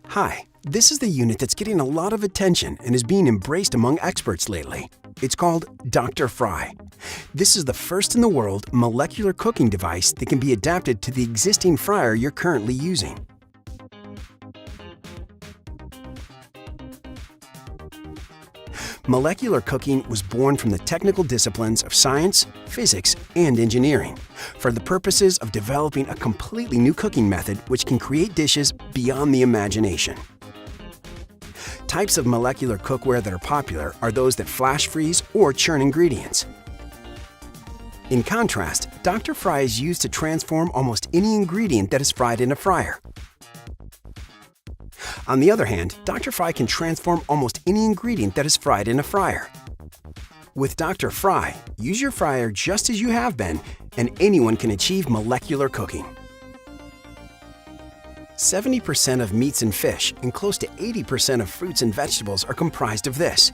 Hi, this is the unit that's getting a lot of attention and is being embraced among experts lately. It's called Dr. Fry. This is the first in the world molecular cooking device that can be adapted to the existing fryer you're currently using. Molecular cooking was born from the technical disciplines of science, physics, and engineering for the purposes of developing a completely new cooking method which can create dishes beyond the imagination. Types of molecular cookware that are popular are those that flash freeze or churn ingredients. In contrast, Dr. Fry is used to transform almost any ingredient that is fried in a fryer. On the other hand, Dr. Fry can transform almost any ingredient that is fried in a fryer. With Dr. Fry, use your fryer just as you have been, and anyone can achieve molecular cooking. 70% of meats and fish and close to 80% of fruits and vegetables are comprised of this.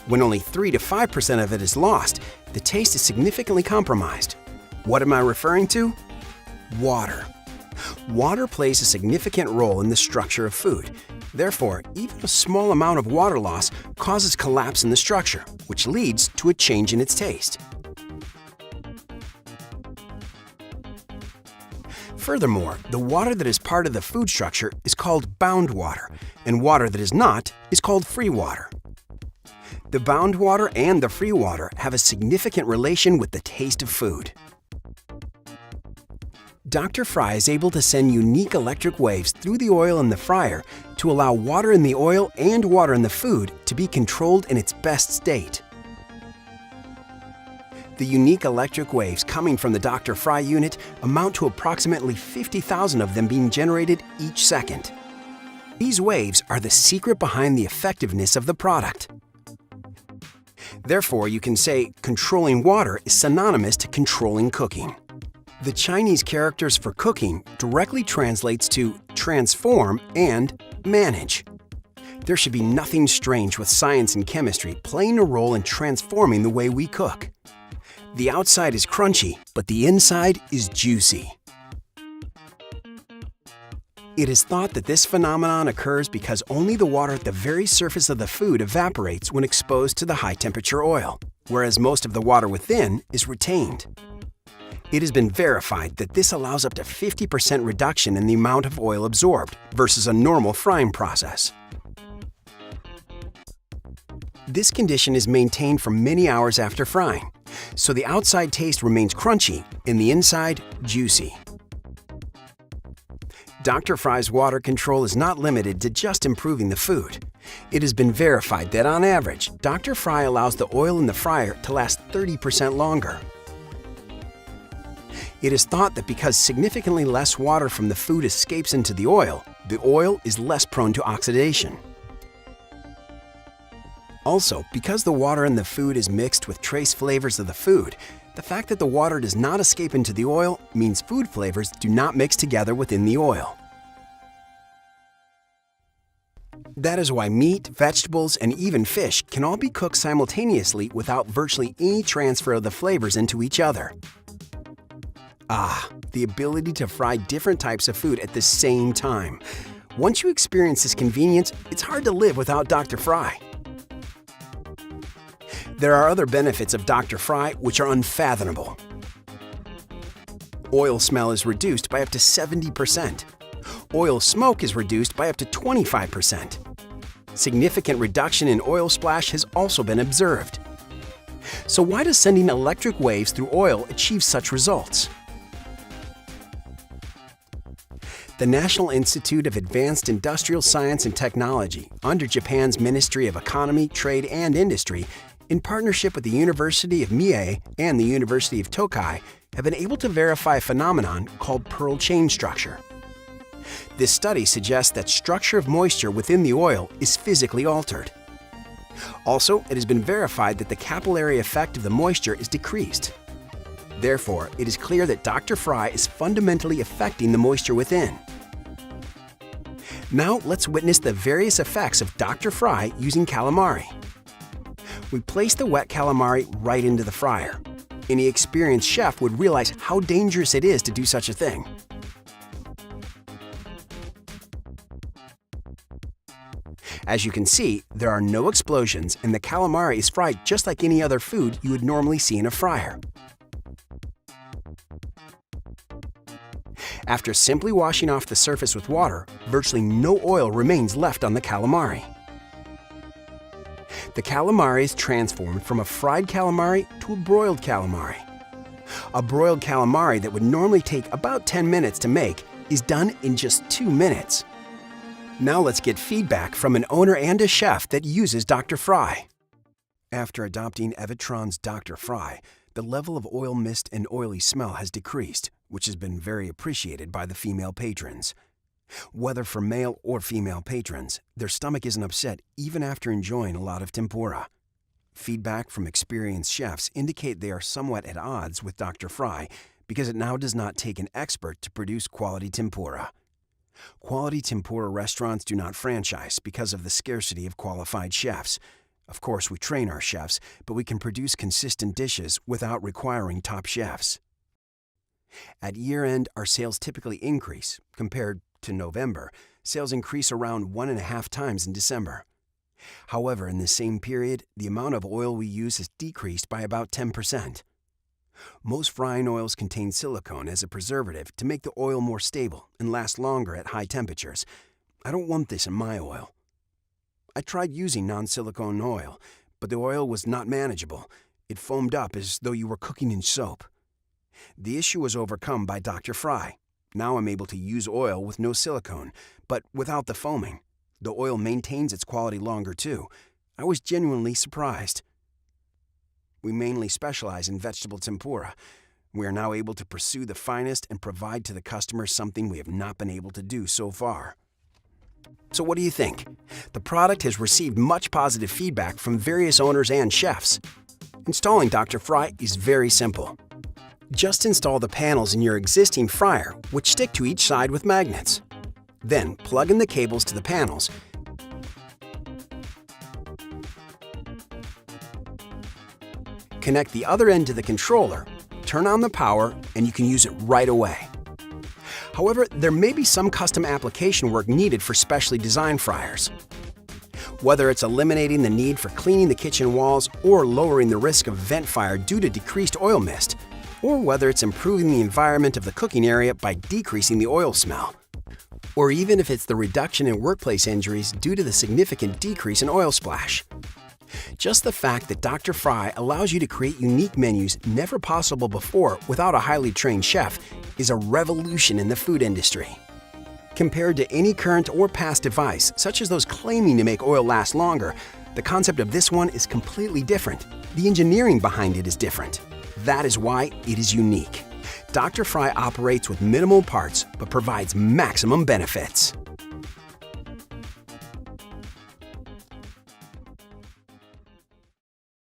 When only 3 to 5% of it is lost, the taste is significantly compromised. What am I referring to? Water. Water plays a significant role in the structure of food. Therefore, even a small amount of water loss causes collapse in the structure, which leads to a change in its taste. Furthermore, the water that is part of the food structure is called bound water, and water that is not is called free water. The bound water and the free water have a significant relation with the taste of food. Dr. Fry is able to send unique electric waves through the oil in the fryer to allow water in the oil and water in the food to be controlled in its best state. The unique electric waves coming from the Dr. Fry unit amount to approximately 50,000 of them being generated each second. These waves are the secret behind the effectiveness of the product. Therefore, you can say controlling water is synonymous to controlling cooking. The Chinese characters for cooking directly translates to transform and manage. There should be nothing strange with science and chemistry playing a role in transforming the way we cook. The outside is crunchy, but the inside is juicy. It is thought that this phenomenon occurs because only the water at the very surface of the food evaporates when exposed to the high-temperature oil, whereas most of the water within is retained. It has been verified that this allows up to 50% reduction in the amount of oil absorbed versus a normal frying process. This condition is maintained for many hours after frying, so the outside taste remains crunchy and the inside juicy. Dr. Fry's water control is not limited to just improving the food. It has been verified that on average, Dr. Fry allows the oil in the fryer to last 30% longer. It is thought that because significantly less water from the food escapes into the oil is less prone to oxidation. Also, because the water in the food is mixed with trace flavors of the food, the fact that the water does not escape into the oil means food flavors do not mix together within the oil. That is why meat, vegetables, and even fish can all be cooked simultaneously without virtually any transfer of the flavors into each other. The ability to fry different types of food at the same time. Once you experience this convenience, it's hard to live without Dr. Fry. There are other benefits of Dr. Fry which are unfathomable. Oil smell is reduced by up to 70%. Oil smoke is reduced by up to 25%. Significant reduction in oil splash has also been observed. So why does sending electric waves through oil achieve such results? The National Institute of Advanced Industrial Science and Technology, under Japan's Ministry of Economy, Trade, and Industry, in partnership with the University of Mie and the University of Tokai, have been able to verify a phenomenon called pearl chain structure. This study suggests that structure of moisture within the oil is physically altered. Also, it has been verified that the capillary effect of the moisture is decreased. Therefore, it is clear that Dr. Fry is fundamentally affecting the moisture within. Now, let's witness the various effects of Dr. Fry using calamari. We place the wet calamari right into the fryer. Any experienced chef would realize how dangerous it is to do such a thing. As you can see, there are no explosions and the calamari is fried just like any other food you would normally see in a fryer. After simply washing off the surface with water, virtually no oil remains left on the calamari. The calamari is transformed from a fried calamari to a broiled calamari. A broiled calamari that would normally take about 10 minutes to make is done in just 2 minutes. Now let's get feedback from an owner and a chef that uses Dr. Fry. After adopting Evitron's Dr. Fry, the level of oil mist and oily smell has decreased, which has been very appreciated by the female patrons. Whether for male or female patrons, their stomach isn't upset even after enjoying a lot of tempura. Feedback from experienced chefs indicate they are somewhat at odds with Dr. Fry because it now does not take an expert to produce quality tempura. Quality tempura restaurants do not franchise because of the scarcity of qualified chefs. Of course, we train our chefs, but we can produce consistent dishes without requiring top chefs. At year-end, our sales typically increase. Compared to November, sales increase around 1.5 times in December. However, in the same period, the amount of oil we use has decreased by about 10%. Most frying oils contain silicone as a preservative to make the oil more stable and last longer at high temperatures. I don't want this in my oil. I tried using non-silicone oil, but the oil was not manageable. It foamed up as though you were cooking in soap. The issue was overcome by Dr. Fry. Now I'm able to use oil with no silicone, but without the foaming. The oil maintains its quality longer too. I was genuinely surprised. We mainly specialize in vegetable tempura. We are now able to pursue the finest and provide to the customer something we have not been able to do so far. So what do you think? The product has received much positive feedback from various owners and chefs. Installing Dr. Fry is very simple. Just install the panels in your existing fryer, which stick to each side with magnets. Then plug in the cables to the panels. Connect the other end to the controller, turn on the power, and you can use it right away. However, there may be some custom application work needed for specially designed fryers. Whether it's eliminating the need for cleaning the kitchen walls or lowering the risk of vent fire due to decreased oil mist, or whether it's improving the environment of the cooking area by decreasing the oil smell, or even if it's the reduction in workplace injuries due to the significant decrease in oil splash. Just the fact that Dr. Fry allows you to create unique menus never possible before without a highly trained chef is a revolution in the food industry. Compared to any current or past device, such as those claiming to make oil last longer, the concept of this one is completely different. The engineering behind it is different. That is why it is unique. Dr. Fry operates with minimal parts but provides maximum benefits.